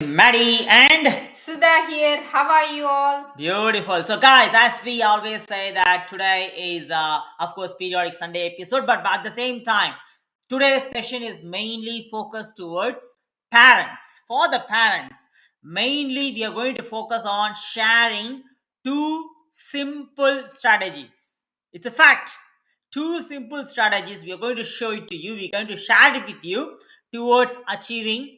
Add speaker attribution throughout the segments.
Speaker 1: Maddie and
Speaker 2: Sudha here. How are you all?
Speaker 1: beautiful. So, guys, as we always say that today is, of course, periodic Sunday episode, but at the same time, today's session is mainly focused towards parents. For the parents, mainly we are going to focus on sharing two simple strategies. It's a fact. Two simple strategies. We are going to show it to you. We're going to share it with you towards achieving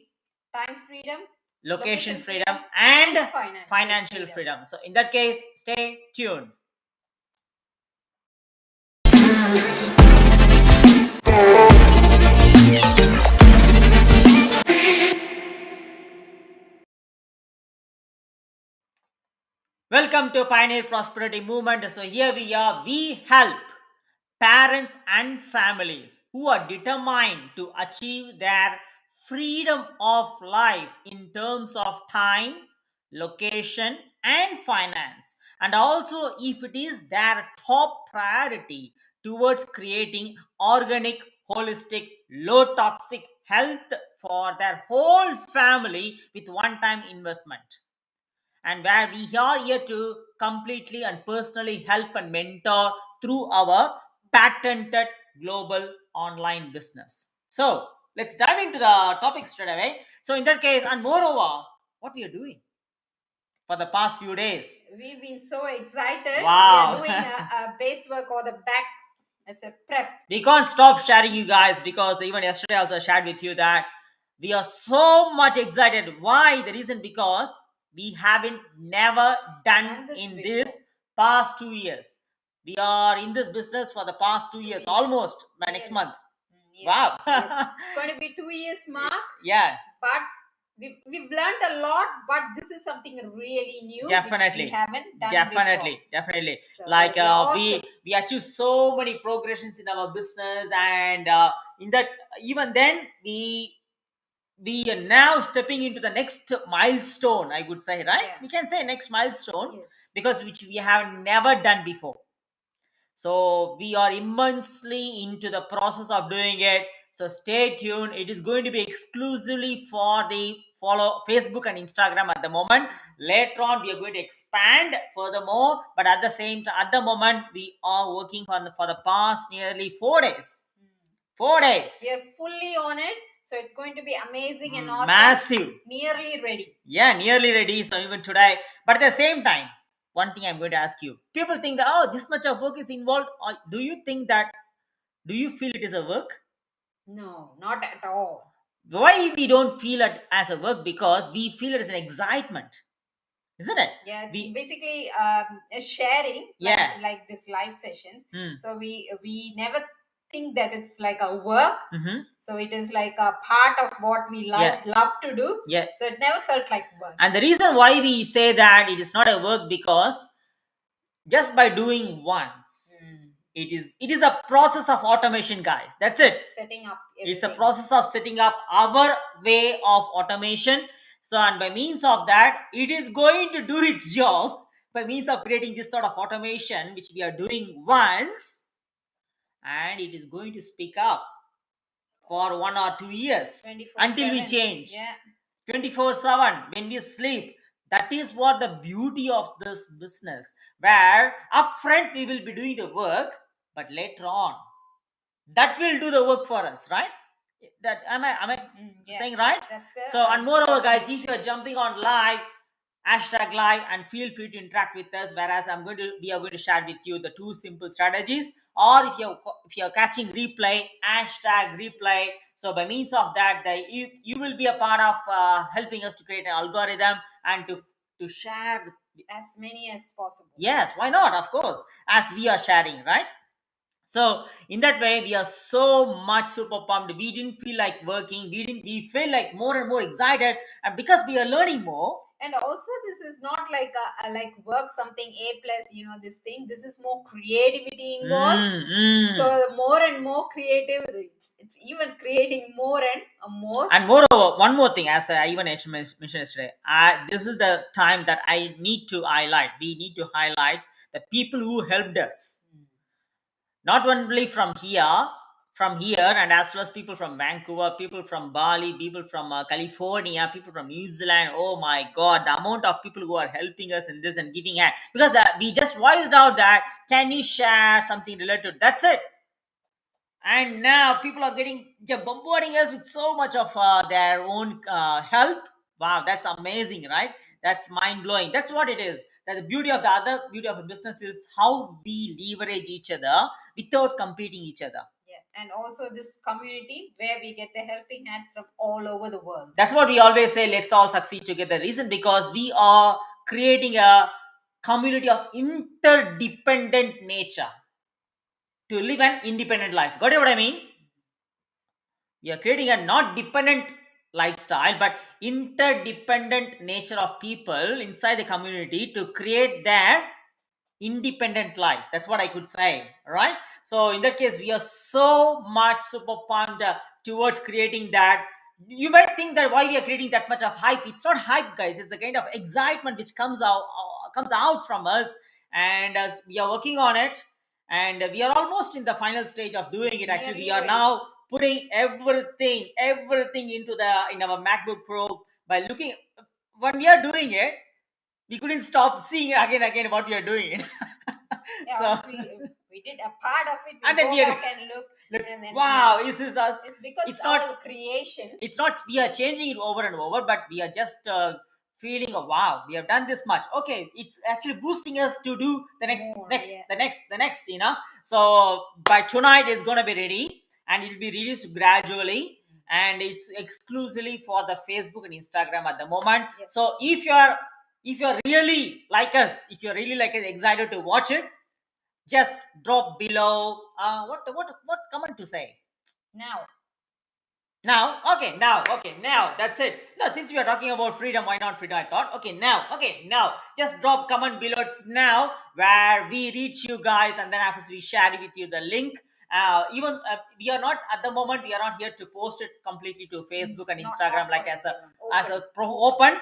Speaker 2: Time freedom,
Speaker 1: location freedom and
Speaker 2: financial
Speaker 1: financial freedom. So in that case, stay tuned. Welcome to Pioneer Prosperity Movement. So here we are, we help parents and families who are determined to achieve their freedom of life in terms of time, location, and finance. And also, if it is their top priority towards creating organic, holistic, low toxic health for their whole family with one time investment, and where we are here to completely and personally help and mentor through our patented global online business. So let's dive into the topic straight away. So in that case, and moreover, what we are doing for the past few days.
Speaker 2: We've been so excited.
Speaker 1: Wow.
Speaker 2: We are doing a base work or the back as a prep.
Speaker 1: We can't stop sharing you guys because even yesterday also I shared with you that we are so much excited. Why? The reason because we haven't never done in this past 2 years. We are in this business for the past 2 years, almost by next month. Wow.
Speaker 2: Yes. It's going to be 2 years mark.
Speaker 1: Yeah.
Speaker 2: But we've learned a lot, but this is something really new.
Speaker 1: Definitely.
Speaker 2: Which we haven't done
Speaker 1: Definitely.
Speaker 2: So
Speaker 1: Like
Speaker 2: awesome.
Speaker 1: we achieved so many progressions in our business, and in that, even then we are now stepping into the next milestone, I would say, right? We can say next milestone, because which we have never done before. So we are immensely into the process of doing it. So stay tuned. It is going to be exclusively for the follow Facebook and Instagram at the moment. Later on, we are going to expand furthermore. But at the same time, at the moment, we are working on for the past nearly 4 days. 4 days.
Speaker 2: We are fully on it. So it's going to be amazing and awesome.
Speaker 1: Massive.
Speaker 2: Nearly ready.
Speaker 1: Yeah, nearly ready. So even today. But at the same time, one thing I'm going to ask you. People think that, oh, this much of work is involved. Or do you think that, do you feel it is a work?
Speaker 2: No, not at all.
Speaker 1: Why we don't feel it as a work? Because we feel it as an excitement. Isn't it?
Speaker 2: Yeah, it's basically a sharing.
Speaker 1: Yeah.
Speaker 2: Like this live sessions. So we never think that it's like a work. So it is like a part of what we love to do.
Speaker 1: Yeah.
Speaker 2: So it never felt like work.
Speaker 1: And the reason why we say that it is not a work, because just by doing once, it is a process of automation, guys. That's it.
Speaker 2: Setting up
Speaker 1: It's a process of setting up our way of automation. So, and by means of that, it is going to do its job by means of creating this sort of automation, which we are doing once, and it is going to speak up for 1 or 2 years until we change. 24/7 when we sleep. That is what the beauty of this business, where upfront we will be doing the work, but later on that will do the work for us, right? That am I saying right? So, and moreover, guys, if you are jumping on live, hashtag live, and feel free to interact with us, whereas we are going to share with you the two simple strategies. Or if you're catching replay, hashtag replay. So by means of that, you will be a part of helping us to create an algorithm and to share
Speaker 2: as many as possible.
Speaker 1: Yes, why not? Of course, as we are sharing, right? So in that way, we are so much super pumped. We didn't feel like working. We feel like more and more excited, and because we are learning more.
Speaker 2: And also, this is not like a like work something A plus, this thing. This is more creativity involved. So the more and more creative, it's even creating more and more.
Speaker 1: And moreover, one more thing, as I even mentioned yesterday, this is the time that I need to highlight. We need to highlight the people who helped us. Not only from here, from here, and as well as people from Vancouver, people from Bali, people from California, people from New Zealand. Oh my God, the amount of people who are helping us in this and giving hand, because we just voiced out that can you share something related? That's it. And now people are getting, they're bombarding us with so much of their own help. Wow, that's amazing, right? That's mind blowing. That's what it is. That the beauty of the other beauty of a business is how we leverage each other without competing each other.
Speaker 2: Yeah, and also this community where we get the helping hands from all over the world.
Speaker 1: That's what we always say, let's all succeed together. Reason because we are creating a community of interdependent nature to live an independent life. Got it what I mean? We are creating a not dependent lifestyle but interdependent nature of people inside the community to create their independent life. That's what I could say, right? So in that case, we are so much super pumped towards creating that. You might think that why we are creating that much of hype. It's not hype, guys. It's a kind of excitement which comes out from us, and as we are working on it, and we are almost in the final stage of doing it. Actually, we are now putting everything into the in our MacBook Pro. By looking when we are doing it, we couldn't stop seeing again what we are doing.
Speaker 2: Yeah,
Speaker 1: So
Speaker 2: once we did a part of it, we
Speaker 1: and then
Speaker 2: go
Speaker 1: we are
Speaker 2: back and look, and then
Speaker 1: wow, is this us?
Speaker 2: it's because
Speaker 1: It's
Speaker 2: it's
Speaker 1: not
Speaker 2: all creation.
Speaker 1: it's not we are changing it over and over, but we are just feeling wow, we have done this much. Okay, it's actually boosting us to do the next
Speaker 2: More,
Speaker 1: next
Speaker 2: yeah.
Speaker 1: the next, so by tonight it's going to be ready, and it will be released gradually, and it's exclusively for the Facebook and Instagram at the moment.
Speaker 2: Yes.
Speaker 1: So if you're really like us, excited to watch it, just drop below what comment to say.
Speaker 2: Now,
Speaker 1: Now, that's it. No, since we are talking about freedom, why not freedom? I thought, now, just drop comment below now where we reach you guys, and then after we share with you the link. Even we are not at the moment. We are not here to post it completely to Facebook and
Speaker 2: not
Speaker 1: Instagram
Speaker 2: for
Speaker 1: like as a
Speaker 2: open.
Speaker 1: open.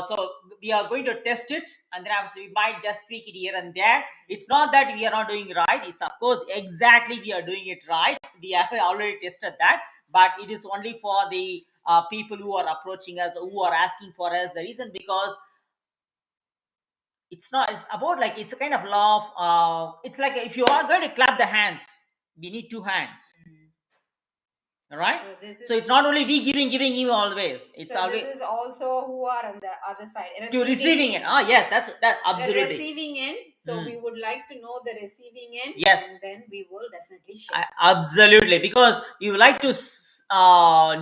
Speaker 1: So we are going to test it, and then after we might just tweak it here and there. It's not that we are not doing right. It's of course exactly we are doing it right. We have already tested that, but it is only for the people who are approaching us, who are asking for us. The reason because it's about like it's a kind of law of it's like if you are going to clap the hands, we need two hands. All right, so it's not only we giving you always, it's
Speaker 2: so
Speaker 1: always
Speaker 2: this is also who are on the other side
Speaker 1: to receiving it. Yes, that's
Speaker 2: the
Speaker 1: absolutely
Speaker 2: receiving end. So we would like to know the receiving end.
Speaker 1: Yes.
Speaker 2: And then we will definitely share.
Speaker 1: Absolutely, because we would like to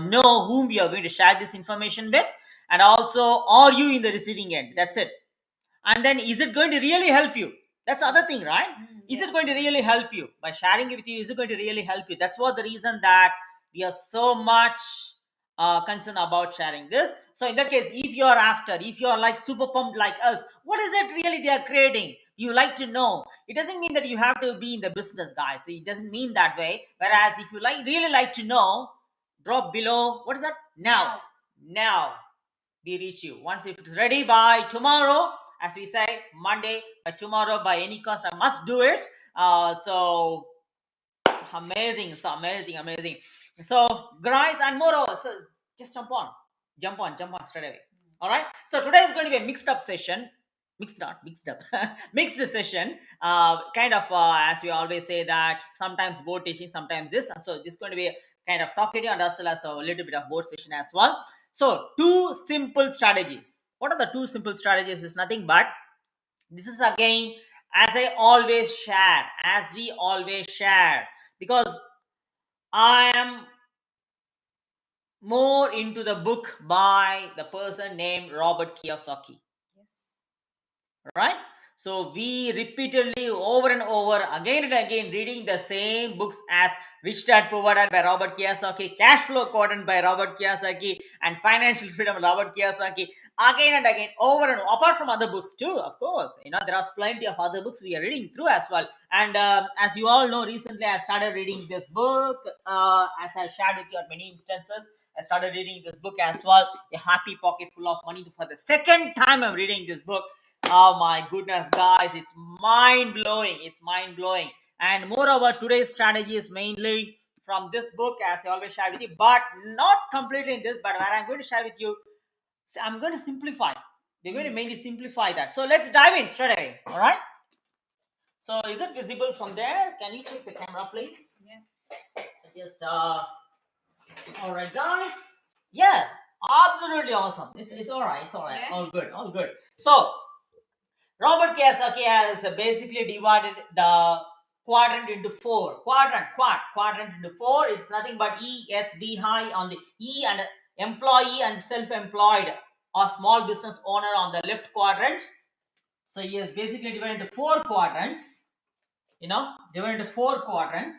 Speaker 1: know whom we are going to share this information with, and also are you in the receiving end. That's it. And then is it going to really help you? That's the other thing, right? Is it going to really help you by sharing it with you? Is it going to really help you? That's what the reason that we are so much concerned about sharing this. So in that case, if you are like super pumped like us, what is it really they are creating? You like to know. It doesn't mean that you have to be in the business, guys. So it doesn't mean that way. Whereas if you really like to know, drop below. What is that? Now we reach you. Once if it's ready by tomorrow, as we say, Monday, by tomorrow, by any cost, I must do it. So amazing, amazing. So guys, and moreover, so just jump on straight away. All right. So today is going to be a mixed up session. Mixed session. Kind of as we always say that sometimes board teaching, sometimes this. So this is going to be a kind of talkative and as well as a little bit of board session as well. So two simple strategies. What are the two simple strategies? Is nothing but this is again as we always share, because I am more into the book by the person named Robert Kiyosaki.
Speaker 2: Yes.
Speaker 1: Right? So we repeatedly over and over again and again reading the same books as Rich Dad Poor Dad by Robert Kiyosaki, Cash Flow Quadrant by Robert Kiyosaki, and Financial Freedom Robert Kiyosaki, again and again over and over, apart from other books too, of course. There are plenty of other books we are reading through as well. And as you all know, recently I started reading this book, as I shared with you at many instances. I started reading this book as well, A Happy Pocket Full of Money. For the second time I'm reading this book. Oh my goodness, guys, it's mind blowing. And moreover, today's strategy is mainly from this book, as I always share with you, but not completely in this, but where I'm going to share with you, I'm going to simplify. We're going to mainly simplify that. So let's dive in straight away. All right. So is it visible from there? Can you check the camera, please?
Speaker 2: Yeah.
Speaker 1: Just all right, guys. Yeah, absolutely awesome. It's all right. It's all right.
Speaker 2: Yeah.
Speaker 1: All good. All good. So Robert Kiyosaki has basically divided the quadrant into four. Quadrant into four. It's nothing but E, S, B high on the E, and employee and self-employed or small business owner on the left quadrant. So he has basically divided into four quadrants. Divided into four quadrants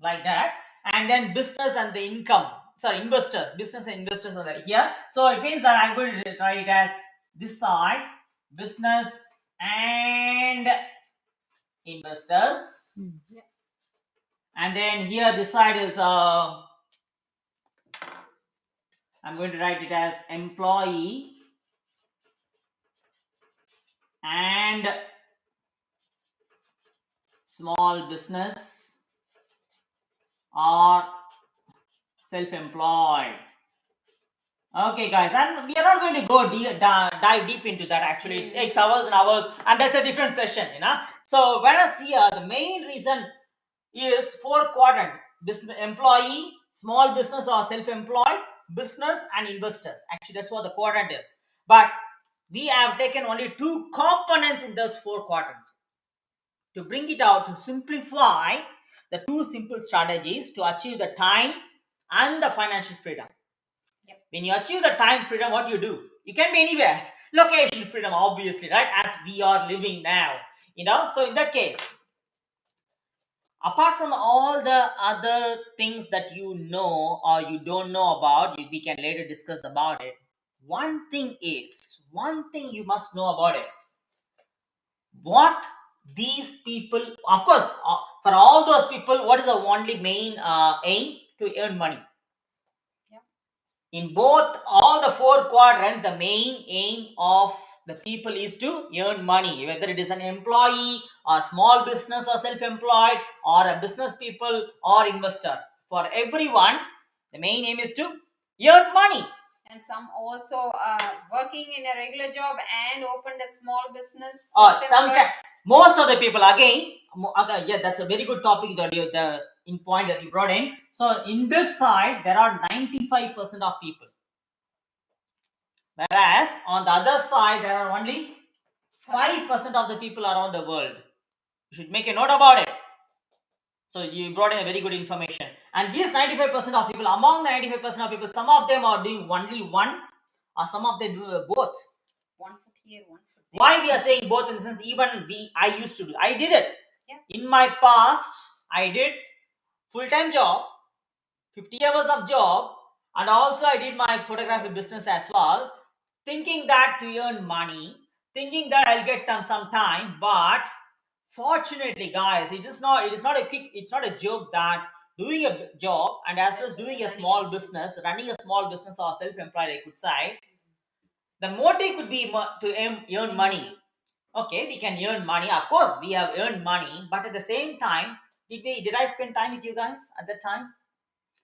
Speaker 1: like that, and then business and the income. Sorry, investors, business and investors are here. So it means that I'm going to write it as this side, business and investors.
Speaker 2: Yeah.
Speaker 1: And then here this side is I'm going to write it as employee and small business or self-employed. Okay, guys, and we are not going to go dive deep into that. Actually, it takes hours and hours, and that's a different session, So, whereas here, the main reason is four quadrant: business, employee, small business or self-employed, business, and investors. Actually, that's what the quadrant is. But we have taken only two components in those four quadrants to bring it out, to simplify the two simple strategies to achieve the time and the financial freedom.
Speaker 2: Yep.
Speaker 1: When you achieve the time freedom, what you do? You can be anywhere. Location freedom, obviously, right? As we are living now, So in that case, apart from all the other things that you know or you don't know about, we can later discuss about it. One thing you must know about is what these people, of course, for all those people, what is the only main aim? To earn money. In both all the four quadrants, the main aim of the people is to earn money, whether it is an employee or small business or self-employed or a business people or investor. For everyone, the main aim is to earn money.
Speaker 2: And some also working in a regular job and opened a small business.
Speaker 1: Most of the people, again, yeah, that's a very good topic that in point that you brought in. So in this side, there are 95% of people. Whereas on the other side, there are only 5% of the people around the world. You should make a note about it. So you brought in a very good information. And these 95% of people, among the 95% of people, some of them are doing only one, or some of them do both.
Speaker 2: One foot here, one foot there.
Speaker 1: Why we are saying both? In the sense, even I used to do. I did it.
Speaker 2: Yeah.
Speaker 1: In my past, I did full-time job, 50 hours of job, and also I did my photography business as well, thinking that to earn money, thinking that I'll get some time. But fortunately, guys, it is not a joke that doing a job and as well as doing a small business, running a small business or self-employed, I could say, the motive could be to earn money. Okay, we can earn money. Of course, we have earned money, but at the same time, did I spend time with you guys at that time?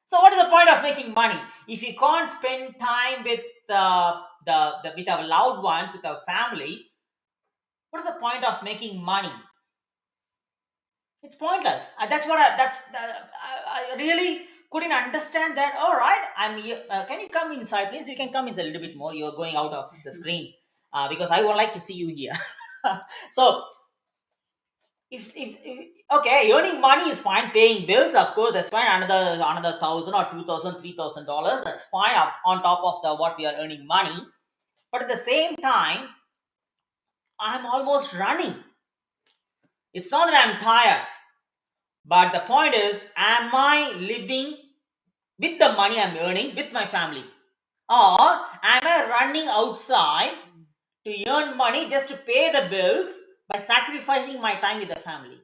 Speaker 1: So, what is the point of making money if you can't spend time with with our loved ones, with our family? What is the point of making money? It's pointless. I really couldn't understand that. All right, I'm here. Can you come inside, please? You can come inside a little bit more. You're going out of the screen because I would like to see you here. So, if okay, earning money is fine. Paying bills, of course, that's fine. Another $1,000 or $2,000, $3,000. That's fine. On top of the what we are earning money, but at the same time, I'm almost running. It's not that I'm tired. But the point is, am I living with the money I'm earning with my family? Or am I running outside to earn money just to pay the bills by sacrificing my time with the family?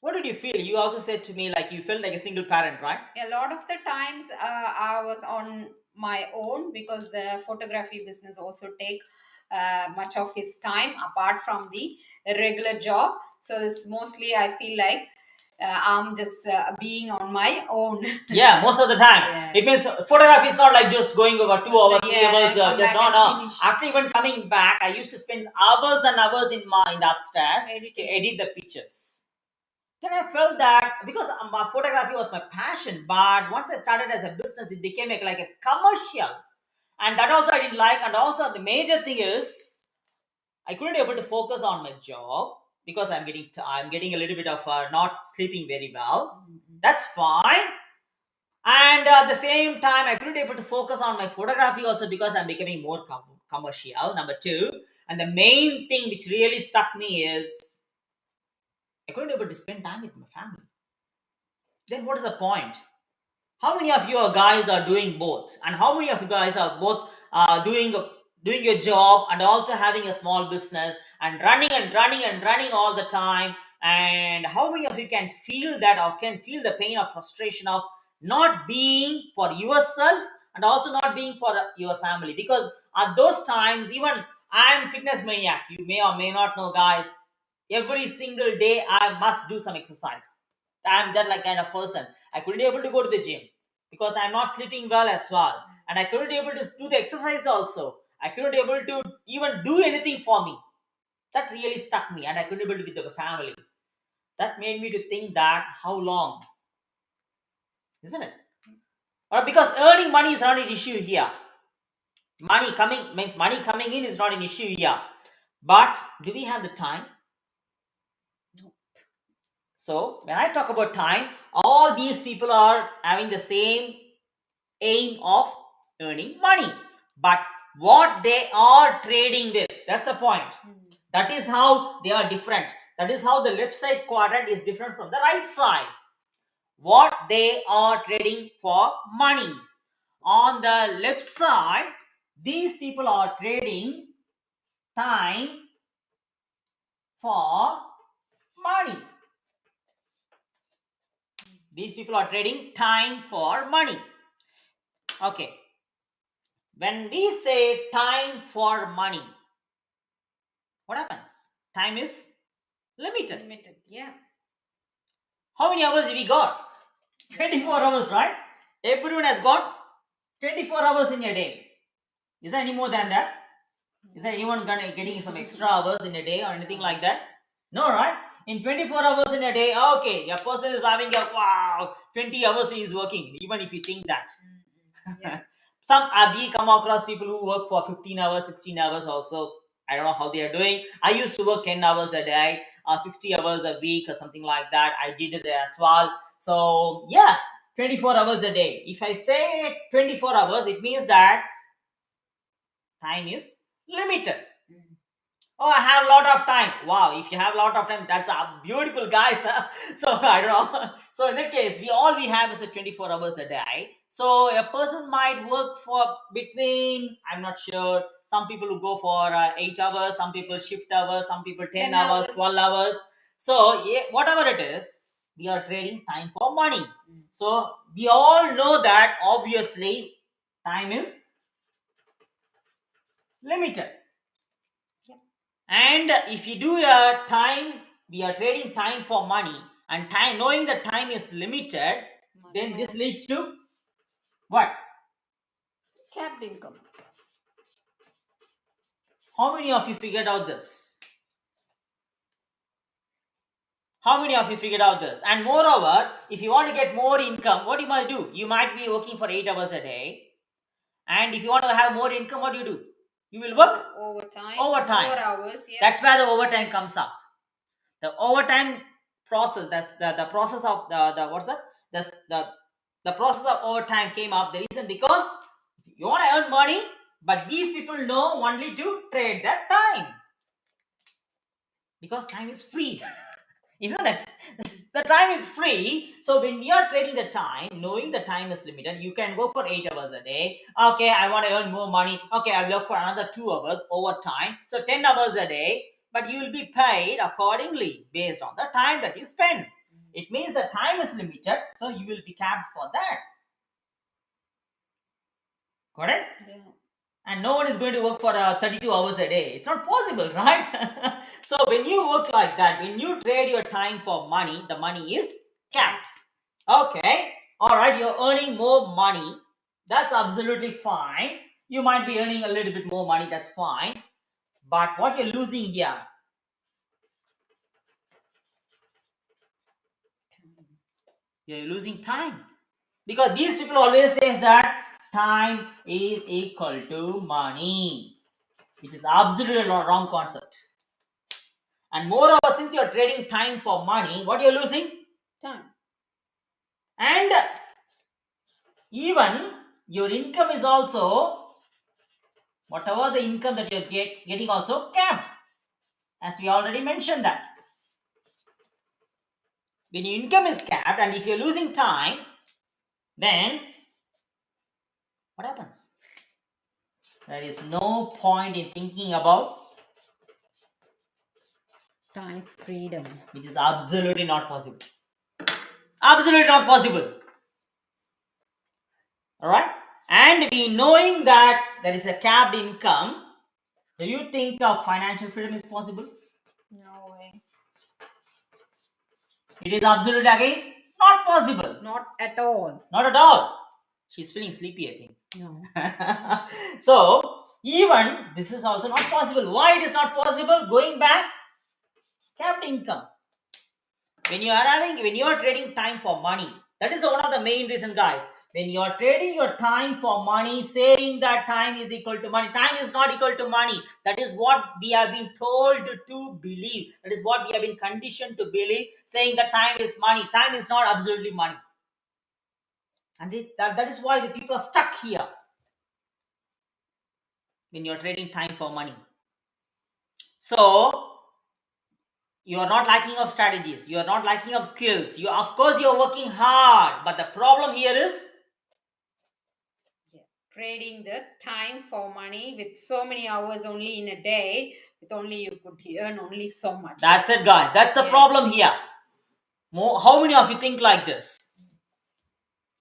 Speaker 1: What did you feel? You also said to me like you felt like a single parent, right?
Speaker 2: A lot of the times I was on my own because the photography business also take much of his time apart from the regular job. So it's mostly I feel like I'm just being on my own.
Speaker 1: Yeah, most of the time.
Speaker 2: Yeah.
Speaker 1: It means photography is not like just going over 2 hours, 3 hours.
Speaker 2: Come
Speaker 1: Just
Speaker 2: back
Speaker 1: no,
Speaker 2: and
Speaker 1: no.
Speaker 2: finish.
Speaker 1: After even coming back, I used to spend hours and hours in the upstairs to
Speaker 2: Editing.
Speaker 1: edit the pictures. Then I felt that because my photography was my passion, but once I started as a business, it became like a commercial, and that also I didn't like. And also the major thing is I couldn't able to focus on my job because I'm getting a little bit of not sleeping very well. That's fine. And at the same time, I couldn't able to focus on my photography also because I'm becoming more commercial. Number two, and the main thing which really stuck me is I couldn't able to spend time with my family. Then what is the point? How many of you guys are doing both, and how many of you guys are both doing your job and also having a small business and running all the time? And how many of you can feel that or can feel the pain or frustration of not being for yourself and also not being for your family? Because at those times, even I'm fitness maniac, you may or may not know, guys, every single day I must do some exercise. I'm that like kind of person. I couldn't able to go to the gym because I'm not sleeping well as well, and I couldn't able to do the exercise also. I couldn't able to even do anything for me. That really stuck me, and I couldn't able to be the family. That made me to think that how long, isn't it? Or because earning money is not an issue here. Money coming in is not an issue here. But do we have the time? So when I talk about time, all these people are having the same aim of earning money. But what they are trading with, that's a point. That is how they are different. That is how the left side quadrant is different from the right side. What they are trading for money. On the left side, these people are trading time for money. These people are trading time for money. Okay. When we say time for money, what happens? Time is limited.
Speaker 2: Limited, yeah.
Speaker 1: How many hours we got? 24 hours, right? Everyone has got 24 hours in a day. Is there any more than that? Is there anyone getting some extra hours in a day or anything like that? No, right? In 24 hours in a day, okay, a person is having a wow, 20 hours he is working, even if you think that.
Speaker 2: Yeah.
Speaker 1: Some we come across people who work for 15 hours, 16 hours also. I don't know how they are doing. I used to work 10 hours a day, 60 hours a week or something like that. I did it as well. So yeah, 24 hours a day. If I say 24 hours, it means that time is limited. Oh, I have a lot of time. Wow, if you have a lot of time, that's a beautiful, guys. So I don't know. So in that case, we have is a 24 hours a day. So a person might work for between, I'm not sure. Some people who go for 8 hours, some people shift hours, some people 10
Speaker 2: 10
Speaker 1: hours,
Speaker 2: hours.
Speaker 1: 12 hours. So yeah, whatever it is, we are trading time for money. So we all know that obviously time is limited. And if you do a time, we are trading time for money, and time, knowing that time is limited, then this leads to what?
Speaker 2: Capped income.
Speaker 1: How many of you figured out this? How many of you figured out this? And moreover, if you want to get more income, what you might do? You might be working for 8 hours a day, and if you want to have more income, what do you do? You will work
Speaker 2: overtime.
Speaker 1: Overtime.
Speaker 2: 4 hours. Yeah.
Speaker 1: That's where the overtime comes up. The overtime process, that the process of the what's that? The process of overtime came up. The reason because you want to earn money, but these people know only to trade that time because time is free. Isn't it? The time is free. So when we are trading the time, knowing the time is limited, you can go for 8 hours a day. Okay, I want to earn more money. Okay, I will work for another 2 hours overtime. So 10 hours a day, but you will be paid accordingly based on the time that you spend. It means the time is limited, so you will be capped for that. Correct?
Speaker 2: Yeah.
Speaker 1: And no one is going to work for 32 hours a day. It's not possible, right? So when you work like that, when you trade your time for money, the money is capped. Okay, all right, you're earning more money. That's absolutely fine. You might be earning a little bit more money, that's fine. But what you're losing here, you're losing time. Because these people always say that time is equal to money, which is absolutely wrong concept. And moreover, since you're trading time for money, what you're losing?
Speaker 2: Time.
Speaker 1: And even your income is also, whatever the income that you're getting also capped. As we already mentioned that. When your income is capped and if you're losing time, then what happens? There is no point in thinking about
Speaker 2: Time freedom.
Speaker 1: which is absolutely not possible. Absolutely not possible. Alright? And we knowing that there is a capped income, do you think financial freedom is possible?
Speaker 2: No way.
Speaker 1: It is absolutely again not possible.
Speaker 2: Not at all.
Speaker 1: Not at all. She's feeling sleepy, I think.
Speaker 2: No.
Speaker 1: So even this is also not possible. Why it is not possible? Going back, capped income. When you are trading time for money, that is one of the main reason, guys. When you are trading your time for money, saying that time is equal to money, time is not equal to money. That is what we have been told to believe. That is what we have been conditioned to believe, saying that time is money. Time is not absolutely money. And that is why the people are stuck here when you're trading time for money. So you are not lacking of strategies, you are not lacking of skills. You, of course, you're working hard, but the problem here is
Speaker 2: Trading the time for money with so many hours only in a day, with only you could earn only so much.
Speaker 1: that's it, guys. That's the problem here. How many of you think like this?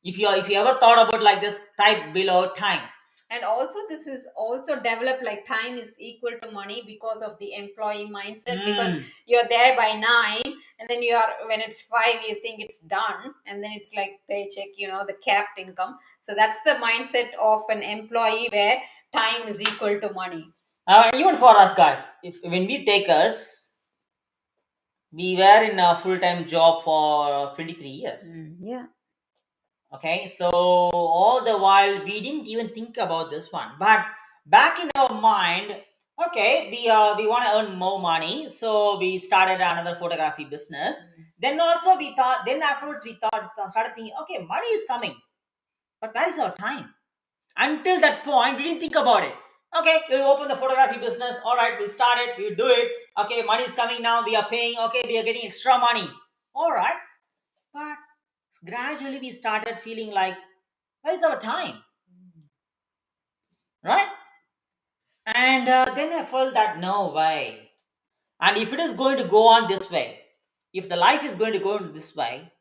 Speaker 1: If you ever thought about like this, type below time.
Speaker 2: And also this is also developed like time is equal to money because of the employee mindset, because you're there by 9 and then you are, when it's 5 you think it's done, and then it's like paycheck, the capped income. So that's the mindset of an employee, where time is equal to money.
Speaker 1: Even for us, guys, when we take us, we were in a full-time job for 23 years.
Speaker 2: Yeah.
Speaker 1: Okay, so all the while we didn't even think about this one, but back in our mind, okay, we want to earn more money, so we started another photography business. Then also we thought, then afterwards we started thinking, okay, money is coming, but where is our time? Until that point, we didn't think about it. Okay, we'll open the photography business. All right, we'll start it. We'll do it. Okay, money is coming now. We are paying. Okay, we are getting extra money. All right, but gradually we started feeling like, where is our time? Right? And then I felt that no way. And if it is going to go on this way, if the life is going to go this way,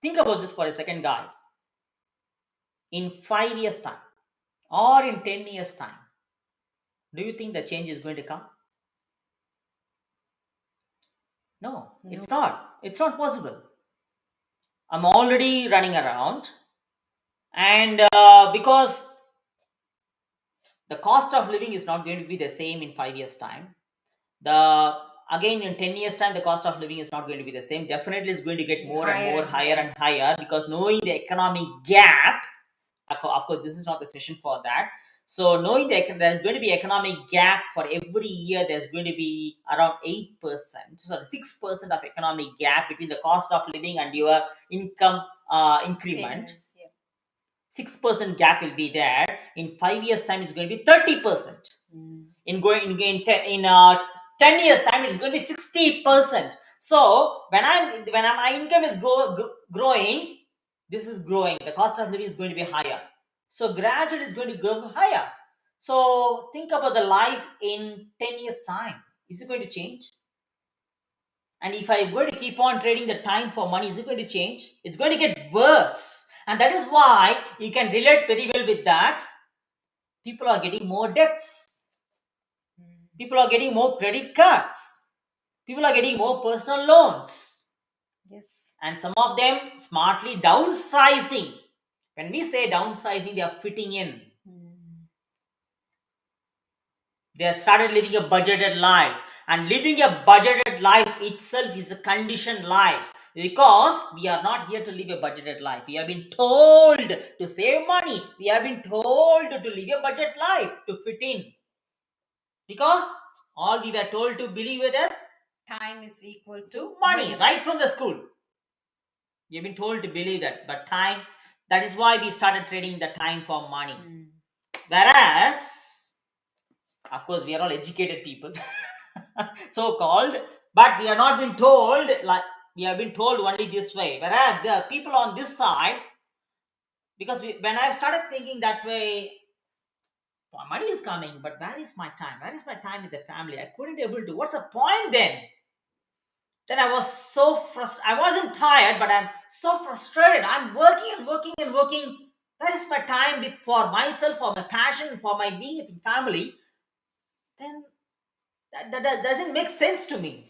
Speaker 1: think about this for a second, guys. In 5 years' time or in 10 years' time, do you think the change is going to come? No, it's not. It's not possible. I'm already running around, and because the cost of living is not going to be the same in 5 years' time, the again in 10 years' time, the cost of living is not going to be the same. Definitely, it's going to get more and more, higher and higher, because knowing the economic gap, of course, this is not the session for that. So knowing that there's going to be economic gap for every year, there's going to be around 8%, so 6% of economic gap between the cost of living and your income increment.
Speaker 2: Yes, yeah.
Speaker 1: 6% gap will be there. In 5 years' time, it's going to be 30%. In 10 years' time, it's going to be 60%. So when my income is growing, this is growing. The cost of living is going to be higher. So gradually, it's going to grow higher. So think about the life in 10 years' time. Is it going to change? And if I'm going to keep on trading the time for money, is it going to change? It's going to get worse. And that is why you can relate very well with that. People are getting more debts. People are getting more credit cards. People are getting more personal loans.
Speaker 2: Yes.
Speaker 1: and some of them smartly downsizing. When we say downsizing, they are fitting in. They have started living a budgeted life, and living a budgeted life itself is a conditioned life, because we are not here to live a budgeted life. We have been told to save money, we have been told to live a budget life to fit in, because all we were told to believe it as
Speaker 2: Time is equal to
Speaker 1: money right from the school. We have been told to believe that, but time, that is why we started trading the time for money. Whereas, of course, we are all educated people, so called, but we are not been told, like, we have been told only this way. Whereas the people on this side, because when I started thinking that way, money is coming, but where is my time? Where is my time with the family? I couldn't able to. What's the point then? Then I was so frustrated. I wasn't tired, but I'm so frustrated. I'm working and working and working. Where is my time with for myself, for my passion, for my being with family? Then that doesn't make sense to me,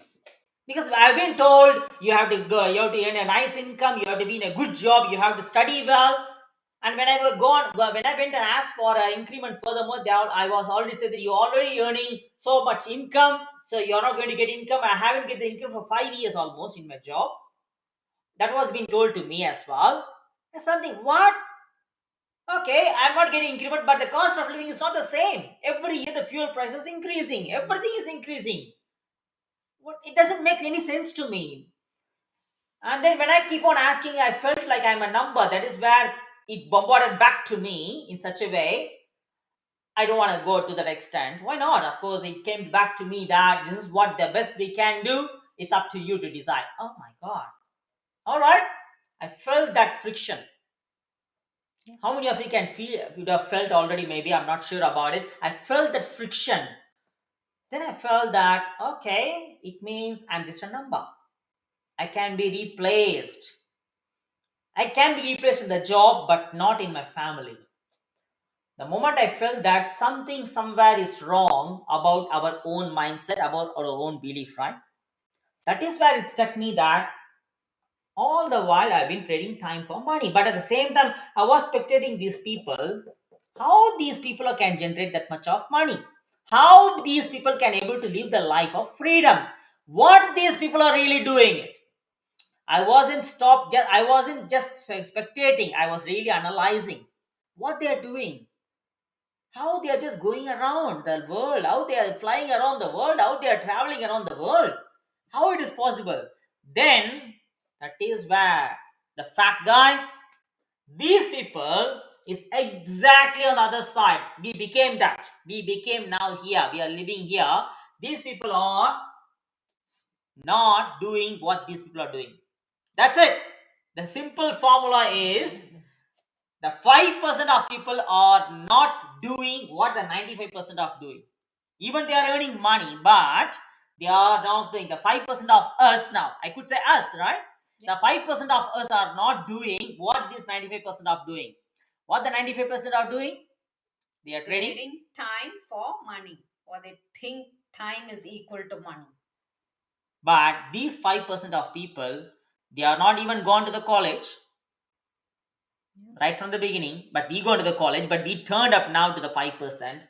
Speaker 1: because I've been told you have to go, you have to earn a nice income, you have to be in a good job, you have to study well. And when I were when I went and asked for an increment, furthermore, I was already said that you're already earning so much income, so you're not going to get income. I haven't get the income for 5 years almost in my job. That was being told to me as well. There's something, what? Okay, I'm not getting increment, but the cost of living is not the same. Every year the fuel price is increasing. Everything is increasing. What? It doesn't make any sense to me. And then when I keep on asking, I felt like I'm a number. That is where it bombarded back to me in such a way. I don't want to go to that extent. Why not? Of course, it came back to me that this is what the best we can do. It's up to you to decide. Oh my God. All right. I felt that friction. How many of you can feel, you have felt already? Maybe I'm not sure about it. I felt that friction. Then I felt that, okay, it means I'm just a number. I can be replaced. I can be replaced in the job, but not in my family. The moment I felt that something somewhere is wrong about our own mindset, about our own belief, right? That is where it struck me that all the while I've been trading time for money. But at the same time, I was spectating these people, how these people can generate that much of money, how these people can able to live the life of freedom, what these people are really doing. I wasn't just spectating, I was really analyzing what they are doing, how they are just going around the world, how they are flying around the world, how they are traveling around the world, how it is possible. Then that is where the fact, guys, these people is exactly on the other side. We became that. We became now here. We are living here. These people are not doing what these people are doing. That's it. The simple formula is the 5% of people are not doing what the 95% of doing. Even they are earning money, but they are not doing. The 5% of us now, I could say us, right? The 5% of us are not doing what this 95% of doing. What the 95% are doing? They are trading
Speaker 2: time for money, or they think time is equal to money.
Speaker 1: But these 5% of people, they are not even gone to the college right from the beginning, but we go to the college, but we turned up now to the 5%.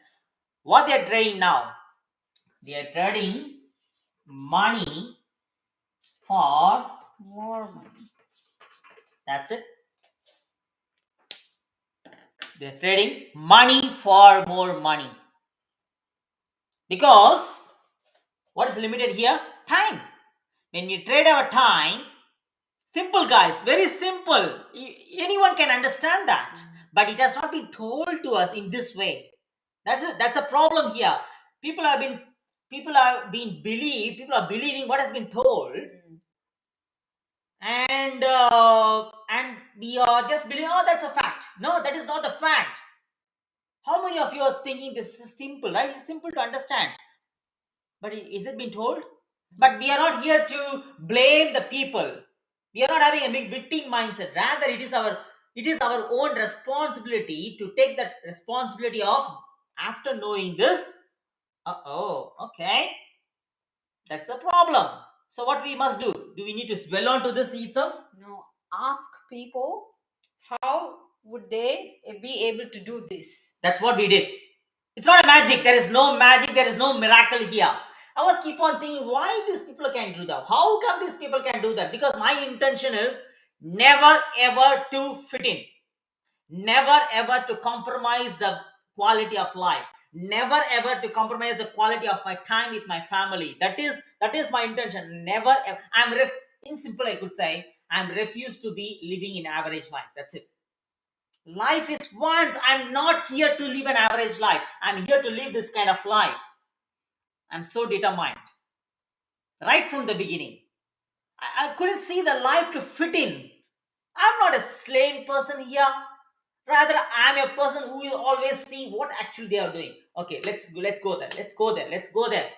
Speaker 1: What they are trading now? They are trading money for
Speaker 2: More money.
Speaker 1: That's it. They're trading money for more money. Because what is limited here? Time. When you trade our time, simple, guys, very simple. Anyone can understand that. But it has not been told to us in this way. That's a problem here. People are believing what has been told, and we are just believing, oh, that's a fact. No, that is not the fact. How many of you are thinking this is simple, right? It's simple to understand. But is it been told? But we are not here to blame the people. We are not having a big victim mindset. Rather, it is our own responsibility to take that responsibility of, after knowing this, okay, that's a problem. So what we must do? Do we need to dwell on to this itself?
Speaker 2: No, ask people how would they be able to do this.
Speaker 1: That's what we did. It's not a magic. There is no magic. There is no miracle here. I was keep on thinking, why these people can do that? How come these people can do that? Because my intention is never ever to fit in, never ever to compromise the quality of life, never ever to compromise the quality of my time with my family. That is my intention. Never ever. In simple, I could say I'm refused to be living in average life. That's it. Life is once. I'm not here to live an average life. I'm here to live this kind of life. I'm so determined right from the beginning. I couldn't see the life to fit in. I'm not a slave person here. Rather, I'm a person who will always see what actually they are doing. Okay, let's go there. Let's go there.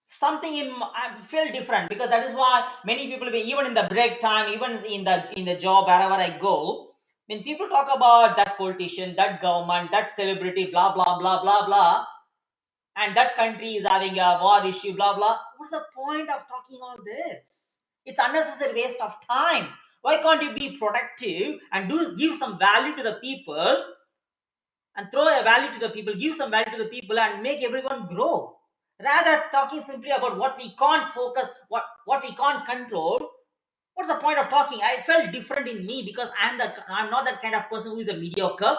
Speaker 1: Something I feel different, because that is why many people, even in the break time, even in the job, wherever I go, when people talk about that politician, that government, that celebrity, blah blah blah blah blah, and that country is having a war issue, blah blah. What's the point of talking all this? It's unnecessary waste of time. Why can't you be productive and give some value to the people, and throw a value to the people, give some value to the people, and make everyone grow? Rather talking simply about what we can't focus, what we can't control. What's the point of talking? I felt different in me, because I'm not that kind of person who is a mediocre.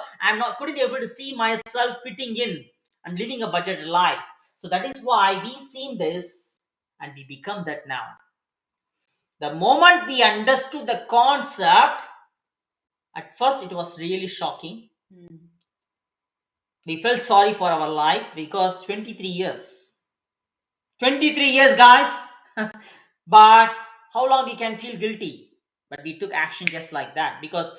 Speaker 1: Couldn't be able to see myself fitting in and living a budget life. So that is why we seen this and we become that now. The moment we understood the concept, at first it was really shocking. We felt sorry for our life, because 23 years. 23 years, guys. But how long we can feel guilty? But we took action just like that, because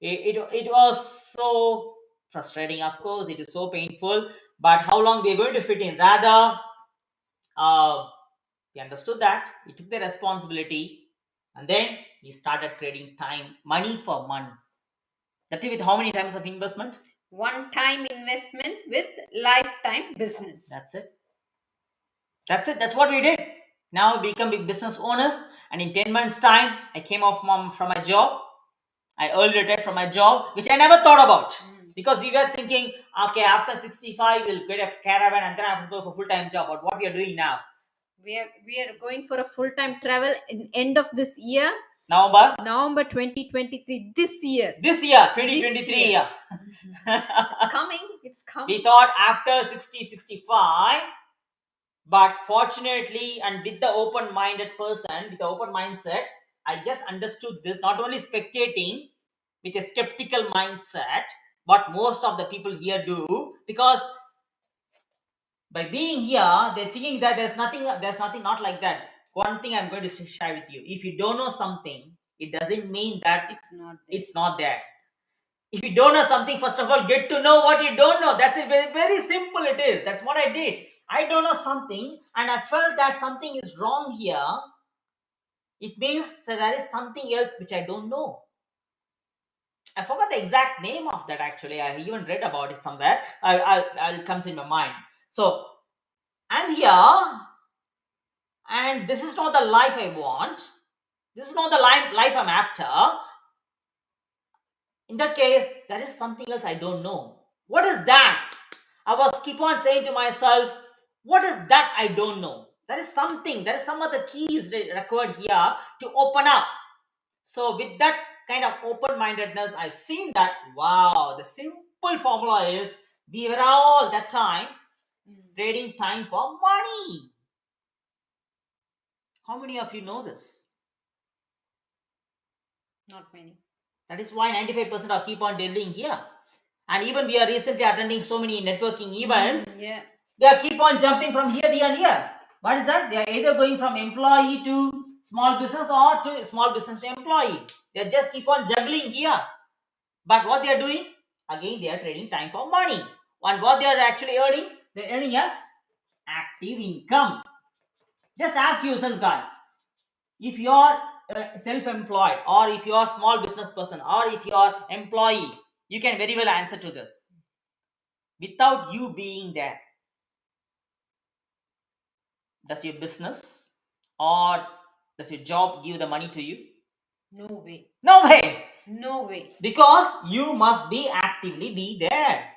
Speaker 1: it was so frustrating. Of course, it is so painful. But how long we are going to fit in? Rather, we understood that. We took the responsibility. And then we started trading time, money for money. That with how many times of investment?
Speaker 2: One time investment with lifetime business.
Speaker 1: That's it. That's what we did. Now we become big business owners, and in 10 months time I came off from my job. I early retired from my job, which I never thought about, because we were thinking, okay, after 65 we'll get a caravan and then I have to go for full-time job. But what we are doing now,
Speaker 2: We are going for a full-time travel in end of this year,
Speaker 1: November
Speaker 2: 2023, this year.
Speaker 1: 2023 year.
Speaker 2: It's coming.
Speaker 1: We thought after 60 65, but fortunately, and with the open-minded person, with the open mindset, I just understood this. Not only spectating with a skeptical mindset, what most of the people here do, because by being here, they're thinking that there's nothing, not like that. One thing I'm going to share with you: if you don't know something, it doesn't mean that it's not there. If you don't know something, first of all, get to know what you don't know. That's it. Very, very simple it is. That's what I did. I don't know something, and I felt that something is wrong here. It means that there is something else which I don't know. I forgot the exact name of that. Actually, I even read about it somewhere. I'll comes in my mind. So I'm here, and this is not the life I want. This is not the life I'm after. In that case, there is something else I don't know. What is that? I was keep on saying to myself, what is that I don't know? There is some other keys required here to open up. So with that kind of open-mindedness, I've seen that, wow, the simple formula is we were all that time trading time for money. How many of you know this?
Speaker 2: Not many.
Speaker 1: That is why 95% are keep on delivering here. And even we are recently attending so many networking events. They are keep on jumping from here and here. What is that? They are either going from employee to small business, or to small business to employee. They just keep on juggling here. But what they are doing? Again, they are trading time for money. And what they are actually earning? They are earning a active income. Just ask yourself, guys, if you are self-employed, or if you are small business person, or if you are employee, you can very well answer to this. Without you being there, does your business Or does your job give the money to you?
Speaker 2: No way.
Speaker 1: No way.
Speaker 2: No way.
Speaker 1: Because you must be actively be there.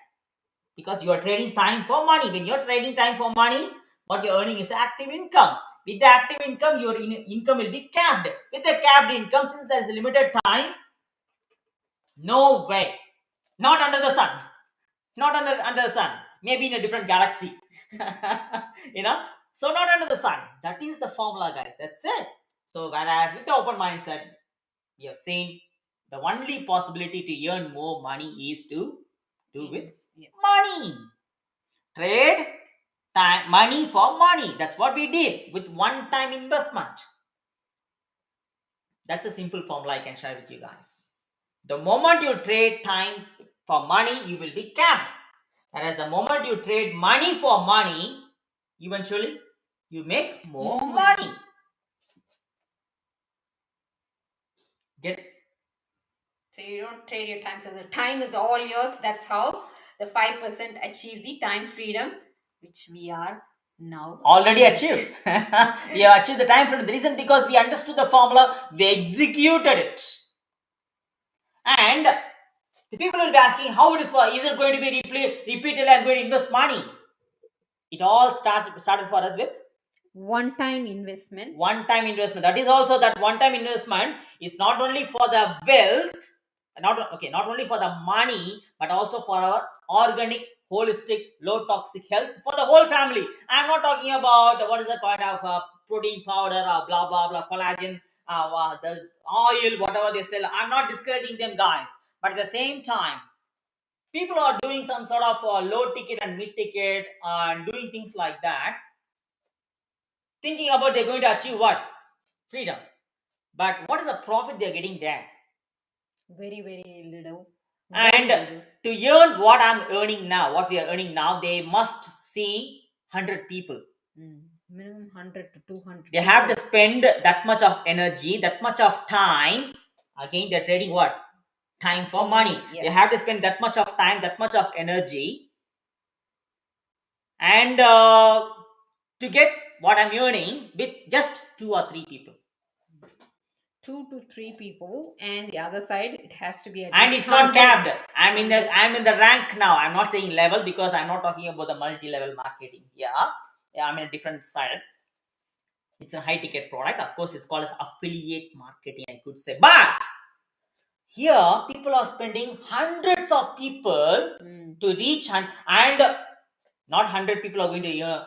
Speaker 1: Because you are trading time for money. When you're trading time for money, what you're earning is active income. With the active income, your income will be capped. With the capped income, since there is a limited time, no way. Not under the sun. Not under the sun. Maybe in a different galaxy. you know. So not under the sun. That is the formula, guys. That's it. So whereas with the open mindset, we have seen the only possibility to earn more money is to do with
Speaker 2: Yeah.
Speaker 1: money. Trade time, money for money. That's what we did with one-time investment. That's a simple formula I can share with you guys. The moment you trade time for money, you will be capped. Whereas the moment you trade money for money, eventually you make more money. Get it?
Speaker 2: So you don't trade your time. So the time is all yours. That's how the 5% achieve the time freedom, which we are now
Speaker 1: Already achieved. We have achieved the time freedom. The reason because we understood the formula, we executed it. And the people will be asking how it is it going to be repeated and going to invest money? It all started for us with
Speaker 2: one-time investment.
Speaker 1: One-time investment. That is also that one-time investment is not only for the wealth, not only for the money, but also for our organic, holistic, low toxic health for the whole family. I'm not talking about what is the kind of protein powder or blah blah blah collagen, the oil, whatever they sell. I'm not discouraging them, guys. But at the same time, people are doing some sort of low ticket and mid ticket and doing things like that, thinking about they're going to achieve what? Freedom. But what is the profit they're getting there?
Speaker 2: Very, very little.
Speaker 1: And to earn what I'm earning now, what we are earning now, they must see 100 people.
Speaker 2: Minimum 100 to 200.
Speaker 1: They have to spend that much of energy, that much of time. Again, they're trading what? Time for money.
Speaker 2: Yeah.
Speaker 1: They have to spend that much of time, that much of energy. And to get what I'm earning with just 2 or 3 people.
Speaker 2: 2 to 3 people, and the other side it has to be at
Speaker 1: and
Speaker 2: least
Speaker 1: it's not
Speaker 2: 100.
Speaker 1: capped. I'm in the rank now. I'm not saying level because I'm not talking about the multi-level marketing. Yeah, I'm in a different side. It's a high ticket product. Of course, it's called as affiliate marketing, I could say. But here people are spending hundreds of people to reach and not 100 people are going to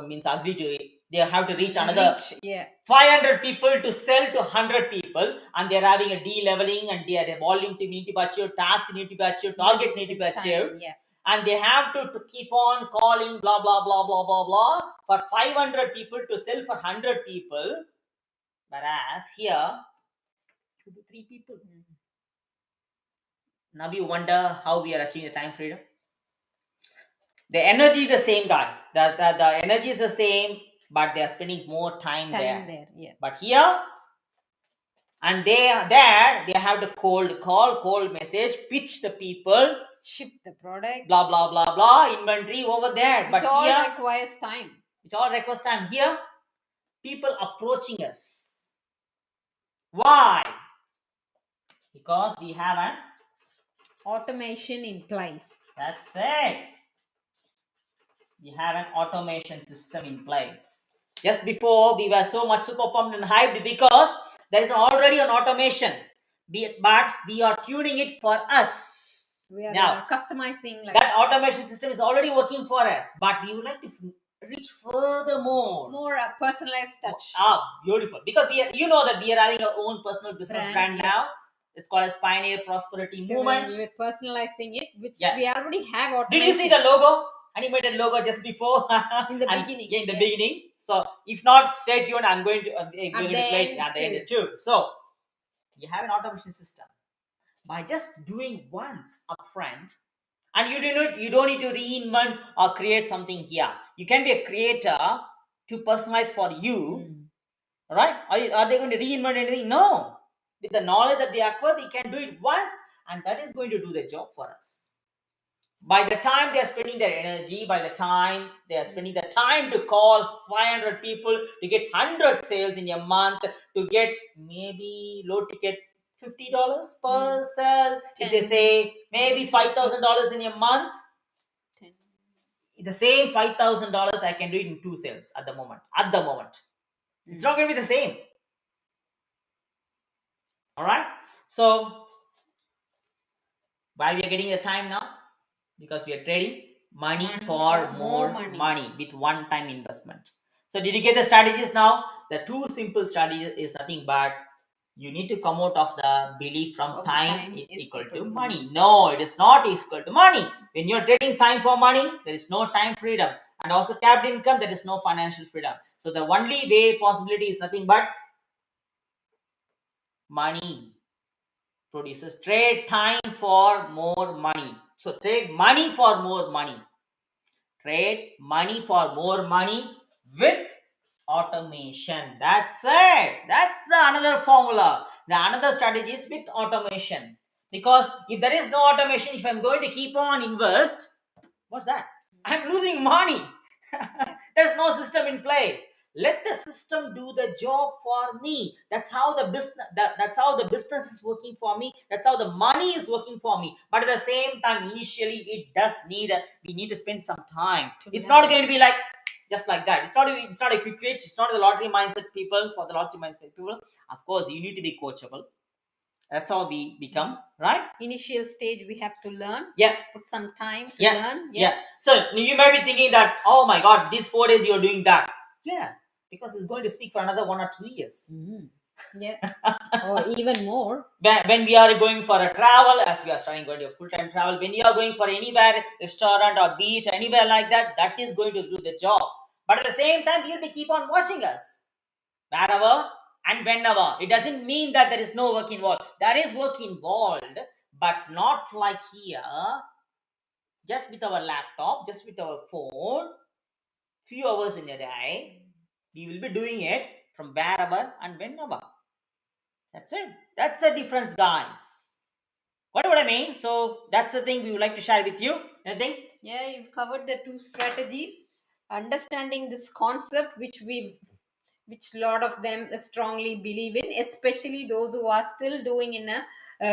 Speaker 1: means agree to it. They have to reach another 500 people to sell to 100 people, and they're having a de-leveling and their volume to need to be achieved, task need to be achieved, target need to be achieved, and they have to keep on calling blah blah blah blah blah blah for 500 people to sell for 100 people, whereas here 2 to 3 people. Now you wonder how we are achieving the time freedom. The energy is the same, guys. The energy is the same, but they are spending more time there. But here, and they have the cold call, cold message, pitch the people,
Speaker 2: ship the product,
Speaker 1: blah blah blah blah, inventory over there.
Speaker 2: Which all requires time.
Speaker 1: It all requires time. Here, people approaching us. Why? Because we have an
Speaker 2: automation in place.
Speaker 1: That's it. We have an automation system in place. Just before, we were so much super pumped and hyped because there is already an automation, but we are tuning it for us.
Speaker 2: We are now
Speaker 1: customizing. That automation system is already working for us, but we would like to reach furthermore.
Speaker 2: More a personalized touch.
Speaker 1: Beautiful. Because you know that we are having our own personal business brand now. It's called as Pioneer Prosperity Movement.
Speaker 2: We're personalizing it, which we already have automation.
Speaker 1: Did you see the logo? Animated logo just before
Speaker 2: in the beginning.
Speaker 1: Yeah, in the beginning. So if not, stay tuned. I'm going to play it at the end too. So you have an automation system by just doing once upfront, and you don't need to reinvent or create something here. You can be a creator to personalize for you. Right? Are they going to reinvent anything? No. With the knowledge that they acquire, we can do it once, and that is going to do the job for us. By the time they are spending their energy, by the time they are spending the time to call 500 people to get 100 sales in a month, to get maybe low ticket $50 per sale, if they
Speaker 2: 10,
Speaker 1: say maybe
Speaker 2: 20,
Speaker 1: $5,000 in a month,
Speaker 2: 10.
Speaker 1: the same $5,000 I can do it in 2 sales at the moment. At the moment, it's not going to be the same. All right. So why we are getting the time now? Because we are trading money for more money with one-time investment. So did you get the strategies now? The two simple strategies is nothing but you need to come out of the belief from time is equal to money. No, it is not equal to money. When you're trading time for money, there is no time freedom. And also capital income, there is no financial freedom. So the only way possibility is nothing but money produces. Trade time for more money. So trade money for more money. Trade money for more money with automation. That's it. That's the another formula. The another strategy is with automation. Because if there is no automation, if I'm going to keep on invest, what's that? I'm losing money. There's no system in place. Let the system do the job for me. That's how the business that's how the business is working for me. That's how the money is working for me. But at the same time, initially it does need we need to spend some time. It's not going to be like just like that. It's not a quick reach. It's not the lottery mindset people. For the lottery mindset people, of course, you need to be coachable. That's how we become, right?
Speaker 2: Initial stage we have to learn.
Speaker 1: Yeah.
Speaker 2: Put some time to
Speaker 1: Yeah.
Speaker 2: learn.
Speaker 1: Yeah. So you might be thinking that, oh my God, these 4 days you're doing that. Yeah, because it's going to speak for another 1 or 2 years.
Speaker 2: Yeah. Or even more.
Speaker 1: When we are going for a travel, as we are starting going to a full-time travel, when you are going for anywhere, restaurant or beach, anywhere like that, that is going to do the job. But at the same time, you'll be keep on watching us wherever and whenever. It doesn't mean that there is no work involved. There is work involved, but not like here, just with our laptop, just with our phone, few hours in a day. We will be doing it from wherever and whenever. That's it. That's the difference, guys. What do I mean? So that's the thing we would like to share with you. Anything?
Speaker 2: Yeah, you've covered the two strategies. Understanding this concept, which a lot of them strongly believe in, especially those who are still doing in a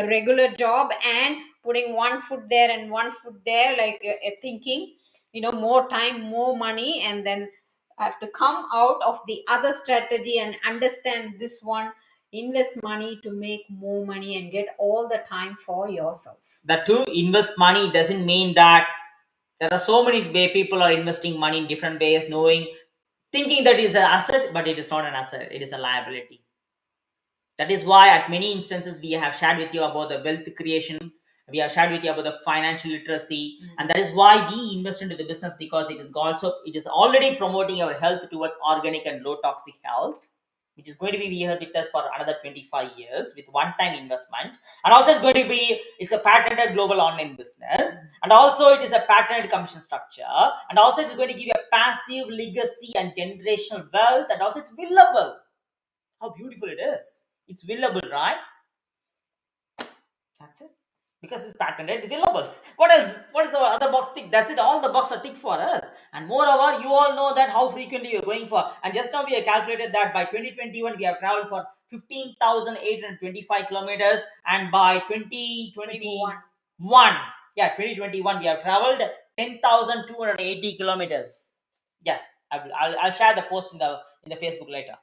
Speaker 2: regular job and putting one foot there and one foot there, like thinking, more time, more money, and then have to come out of the other strategy and understand this one. Invest money to make more money and get all the time for yourself.
Speaker 1: That to invest money doesn't mean that there are so many way people are investing money in different ways, thinking that is an asset, but it is not an asset. It is a liability. That is why at many instances we have shared with you about the wealth creation. We have shared with you about the financial literacy, and that is why we invest into the business, because it is already promoting our health towards organic and low toxic health, which is going to be here with us for another 25 years with one time investment. And also it's a patented global online business, and also it is a patented commission structure, and also it is going to give you a passive legacy and generational wealth, and also it's willable. How beautiful it is. It's willable, right? That's it. Because it's patented, it's willable. What else? What is the other box tick? That's it. All the boxes are ticked for us. And moreover, you all know that how frequently you're going for. And just now we have calculated that by 2021 we have traveled for 15,825 kilometers, and by 2021, yeah, 2021 we have traveled 10,280 kilometers. Yeah, I'll share the post in the Facebook later.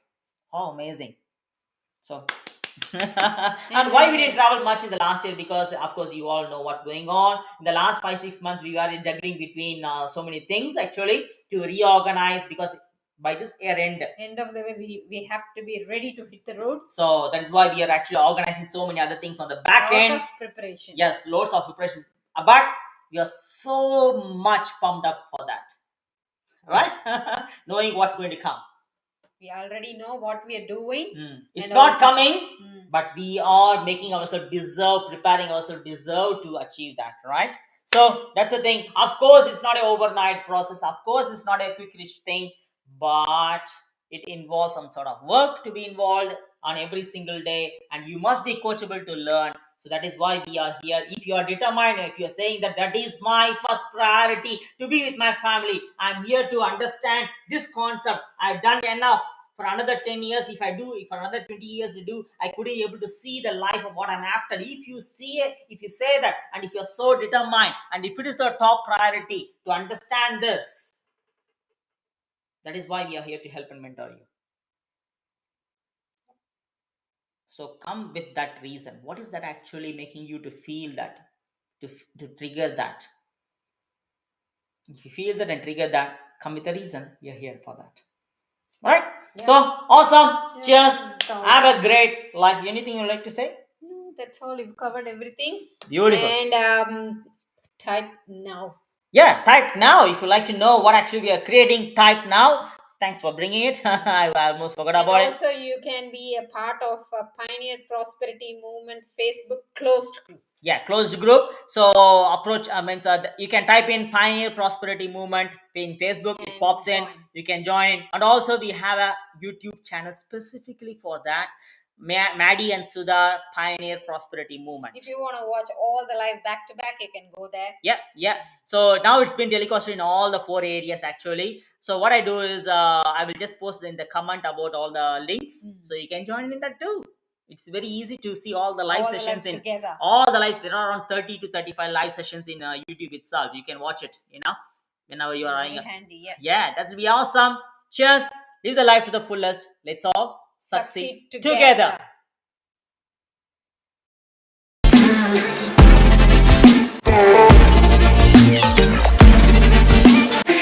Speaker 1: Oh, amazing. So and why we didn't travel much in the last year? Because of course you all know what's going on in the last 5-6 months. We are juggling between so many things actually to reorganize, because by this end
Speaker 2: of the way we have to be ready to hit the road.
Speaker 1: So that is why we are actually organizing so many other things on the back end.
Speaker 2: Lot of preparation.
Speaker 1: Yes, loads of preparation, but we are so much pumped up for that, right? Knowing what's going to come.
Speaker 2: We already know what we are doing.
Speaker 1: It's not coming, but we are making ourselves preparing ourselves to achieve that, right? So that's the thing. Of course, it's not an overnight process. Of course, it's not a quick rich thing, but it involves some sort of work to be involved on every single day, and you must be coachable to learn. So that is why we are here. If you are determined, if you are saying that that is my first priority to be with my family, I'm here to understand this concept. I've done enough. For another 10 years, if I do, if for another 20 years to do, I couldn't able to see the life of what I'm after. If you see it, if you say that, and if you're so determined, and if it is the top priority to understand this, that is why we are here to help and mentor you. So come with that reason. What is that actually making you to feel that, to trigger that? If you feel that and trigger that, come with a reason. We are here for that. All right.
Speaker 2: Yeah.
Speaker 1: So awesome.
Speaker 2: Yeah,
Speaker 1: Cheers.
Speaker 2: that's all.
Speaker 1: Have a great life. Anything you'd like to say?
Speaker 2: No, that's all. You've covered everything.
Speaker 1: Beautiful.
Speaker 2: And type now.
Speaker 1: Yeah, type now. If you like to know what actually we are creating, type now. Thanks for bringing it. I almost forgot
Speaker 2: And
Speaker 1: about it.
Speaker 2: also, you can be a part of a Pioneer Prosperity Movement Facebook closed group.
Speaker 1: Yeah, closed group. So approach means you can type in Pioneer Prosperity Movement in Facebook. It
Speaker 2: And
Speaker 1: pops in.
Speaker 2: join.
Speaker 1: You can join. And also we have a YouTube channel specifically for that. Maddie and Sudha Pioneer Prosperity Movement.
Speaker 2: If you want to watch all the live back to back, you can go there.
Speaker 1: Yeah. So now it's been telecasted in all the 4 areas actually. So what I do is I will just post in the comment about all the links, so you can join in that too. It's very easy to see all the live
Speaker 2: All the
Speaker 1: sessions
Speaker 2: lives
Speaker 1: in
Speaker 2: together.
Speaker 1: all the live. There are around 30 to 35 live sessions in YouTube itself. You can watch it, whenever you are.
Speaker 2: Very handy. Yeah.
Speaker 1: Yeah, that will be awesome. Cheers. Live the life to the fullest. Let's all succeed
Speaker 2: Succeed
Speaker 1: together.